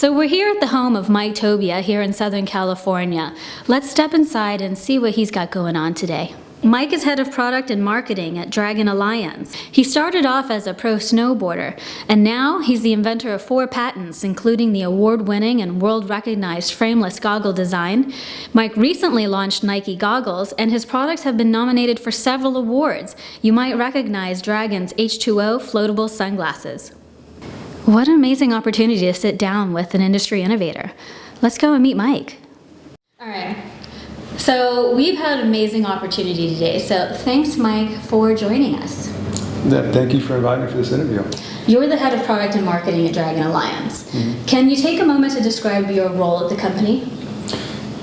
So we're here at the home of Mike Tobia here in Southern California. Let's step inside and see what he's got going on today. Mike is head of product and marketing at Dragon Alliance. He started off as a pro snowboarder, and now he's the inventor of 4 patents, including the award-winning and world-recognized frameless goggle design. Mike recently launched Nike goggles, and his products have been nominated for several awards. You might recognize Dragon's H2O floatable sunglasses. What an amazing opportunity to sit down with an industry innovator. Let's go and meet Mike. All right. So we've had an amazing opportunity today. So thanks, Mike, for joining us. Yeah, thank you for inviting me for this interview. You're the head of product and marketing at Dragon Alliance. Can you take a moment to describe your role at the company?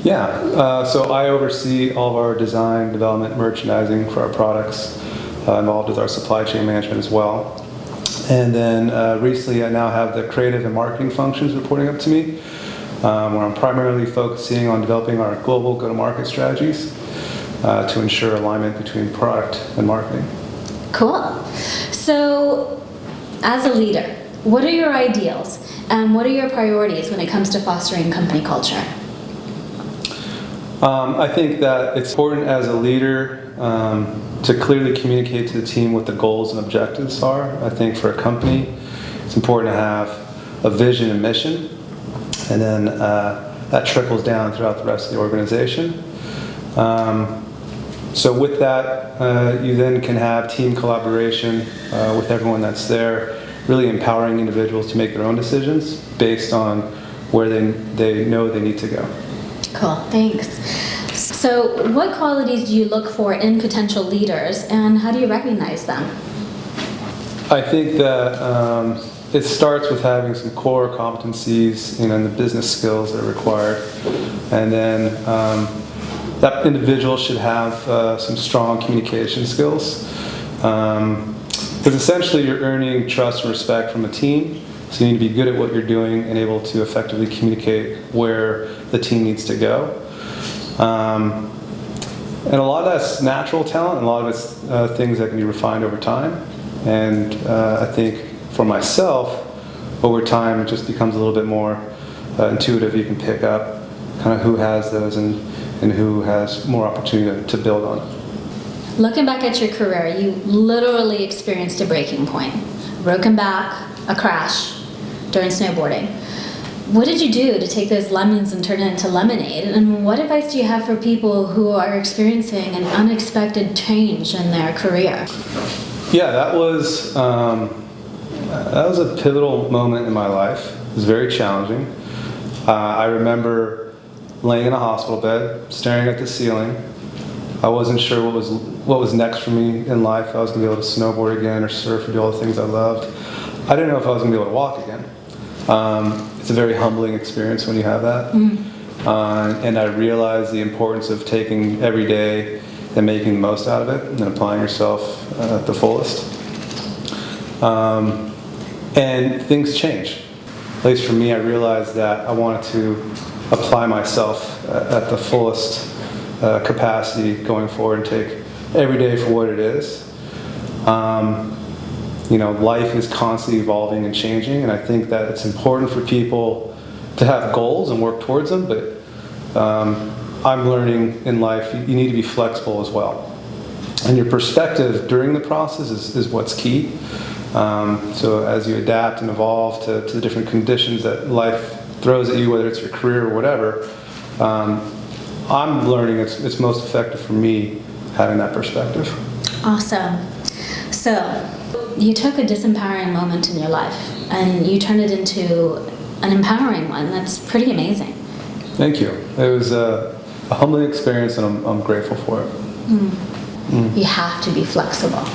Yeah, so I oversee all of our design, development, merchandising for our products, involved with our supply chain management as well. And then recently I now have the creative and marketing functions reporting up to me, where I'm primarily focusing on developing our global go-to-market strategies to ensure alignment between product and marketing. Cool. So, as a leader, what are your ideals and what are your priorities when it comes to fostering company culture? I think that it's important as a leader to clearly communicate to the team what the goals and objectives are. I think for a company, it's important to have a vision and mission, and then that trickles down throughout the rest of the organization. So with that, you then can have team collaboration with everyone that's there, really empowering individuals to make their own decisions based on where they know they need to go. Cool, thanks. So what qualities do you look for in potential leaders and how do you recognize them? I think that it starts with having some core competencies and the business skills that are required. And then that individual should have some strong communication skills. Because essentially you're earning trust and respect from a team. So you need to be good at what you're doing and able to effectively communicate where the team needs to go. And a lot of that's natural talent, and a lot of it's things that can be refined over time. And I think for myself, over time, it just becomes a little bit more intuitive. You can pick up kind of who has those and who has more opportunity to build on it. Looking back at your career, you literally experienced a breaking point. Broken back, a crash during snowboarding. What did you do to take those lemons and turn it into lemonade? And what advice do you have for people who are experiencing an unexpected change in their career? Yeah, that was a pivotal moment in my life. It was very challenging. I remember laying in a hospital bed, staring at the ceiling. I wasn't sure what was next for me in life. I was going to be able to snowboard again or surf or do all the things I loved. I didn't know if I was going to be able to walk again. It's a very humbling experience when you have that. And I realized the importance of taking every day and making the most out of it and applying yourself at the fullest. And things change. At least for me, I realized that I wanted to apply myself at the fullest capacity going forward and take every day for what it is. Life is constantly evolving and changing, and I think that it's important for people to have goals and work towards them, but I'm learning in life you need to be flexible as well. And your perspective during the process is what's key. So as you adapt and evolve to the different conditions that life throws at you, whether it's your career or whatever, I'm learning it's most effective for me having that perspective. Awesome. So, you took a disempowering moment in your life and you turned it into an empowering one. That's pretty amazing. Thank you. It was a humbling experience and I'm grateful for it. You have to be flexible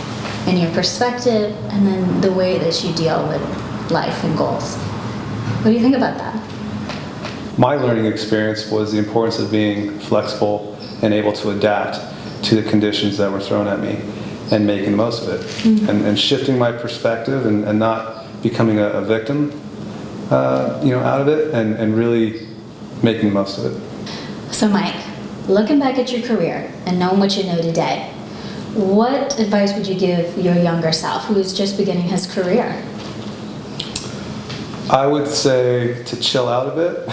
in your perspective and then the way that you deal with life and goals. What do you think about that? My learning experience was the importance of being flexible and able to adapt to the conditions that were thrown at me and making the most of it, and shifting my perspective and not becoming a victim, out of it, and really making the most of it. So Mike, looking back at your career and knowing what you know today, what advice would you give your younger self who is just beginning his career? I would say to chill out a bit.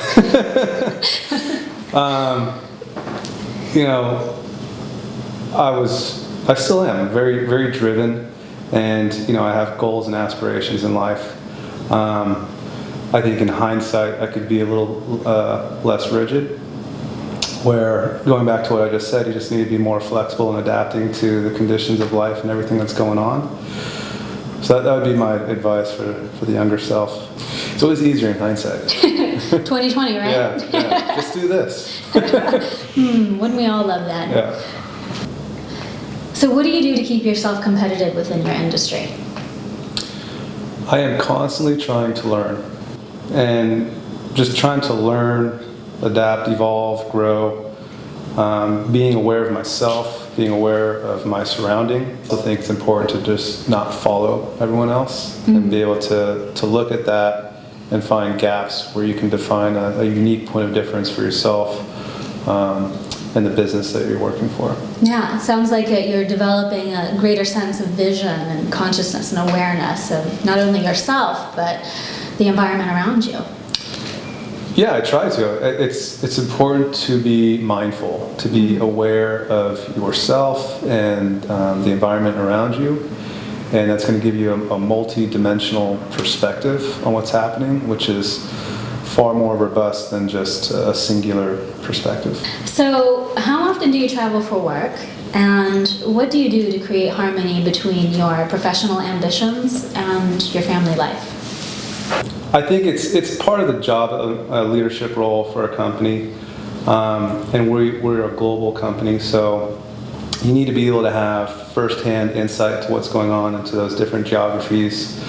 You know, I still am very, very driven, and you know, I have goals and aspirations in life. I think in hindsight, I could be a little less rigid. Where, going back to what I just said, you just need to be more flexible and adapting to the conditions of life and everything that's going on. So that would be my advice for the younger self. It's always easier in hindsight. 2020, right? Yeah, just do this. Wouldn't we all love that? Yeah. So what do you do to keep yourself competitive within your industry? I am constantly trying to learn, and just trying to learn, adapt, evolve, grow, being aware of myself, being aware of my surrounding. I think it's important to just not follow everyone else and be able to look at that and find gaps where you can define a unique point of difference for yourself and the business that you're working for. Yeah, it sounds like you're developing a greater sense of vision and consciousness and awareness of not only yourself, but the environment around you. Yeah, I try to. It's important to be mindful, to be aware of yourself and the environment around you, and that's going to give you a multi-dimensional perspective on what's happening, which is far more robust than just a singular perspective. So, how often do you travel for work, and what do you do to create harmony between your professional ambitions and your family life? I think it's part of the job, a leadership role for a company, and we're a global company, so you need to be able to have firsthand insight to what's going on into those different geographies.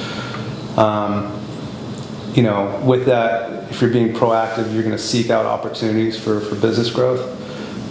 You know, with that, if you're being proactive, you're going to seek out opportunities for business growth,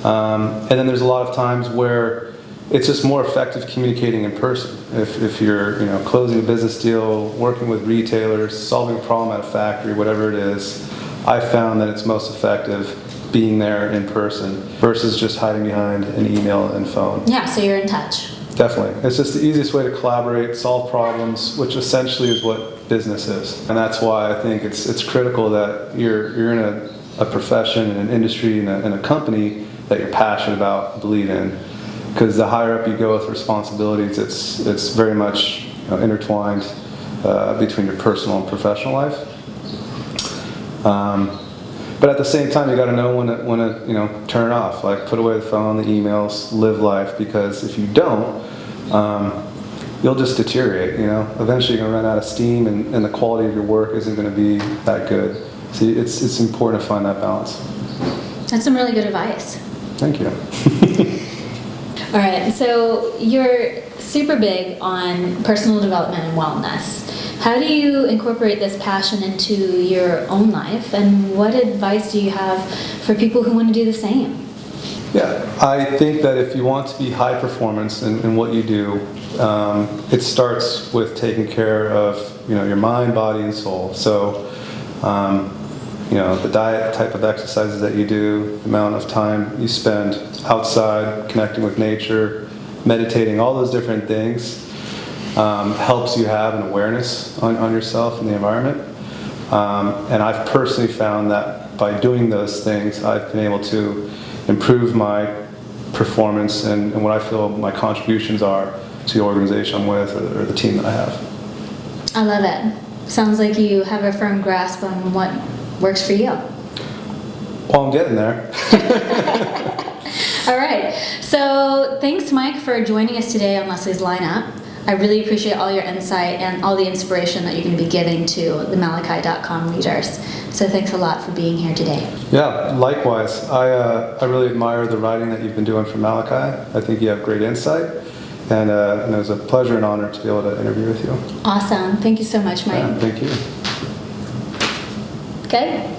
and then there's a lot of times where it's just more effective communicating in person. If you're, you know, closing a business deal, working with retailers, solving a problem at a factory, whatever it is, I found that it's most effective being there in person versus just hiding behind an email and phone. Yeah, so you're in touch. Definitely. It's just the easiest way to collaborate, solve problems, which essentially is what business is. And that's why I think it's critical that you're in a profession, in an industry, in a company that you're passionate about, believe in. Because the higher up you go with responsibilities, it's very much, you know, intertwined between your personal and professional life. But at the same time, you got to know when to you know, turn it off. Like, put away the phone, the emails, live life. Because if you don't, you'll just deteriorate. You know, eventually you're gonna run out of steam, and the quality of your work isn't going to be that good. So it's important to find that balance. That's some really good advice. Thank you. All right, so you're super big on personal development and wellness. How do you incorporate this passion into your own life, and what advice do you have for people who want to do the same? Yeah, I think that if you want to be high performance in what you do, it starts with taking care of, you know, your mind, body, and soul. So, you know, the diet, type of exercises that you do, the amount of time you spend outside, connecting with nature, meditating, all those different things helps you have an awareness on yourself and the environment. And I've personally found that by doing those things, I've been able to improve my performance and what I feel my contributions are to the organization I'm with, or the team that I have. I love it. Sounds like you have a firm grasp on what works for you. Well, I'm getting there. All right. So thanks, Mike, for joining us today on Leslie's Lineup. I really appreciate all your insight and all the inspiration that you're going to be giving to the Malachi.com readers. So thanks a lot for being here today. Yeah, likewise. I really admire the writing that you've been doing for Malachi. I think you have great insight. And it was a pleasure and honor to be able to interview with you. Awesome. Thank you so much, Mike. Yeah, thank you. Okay.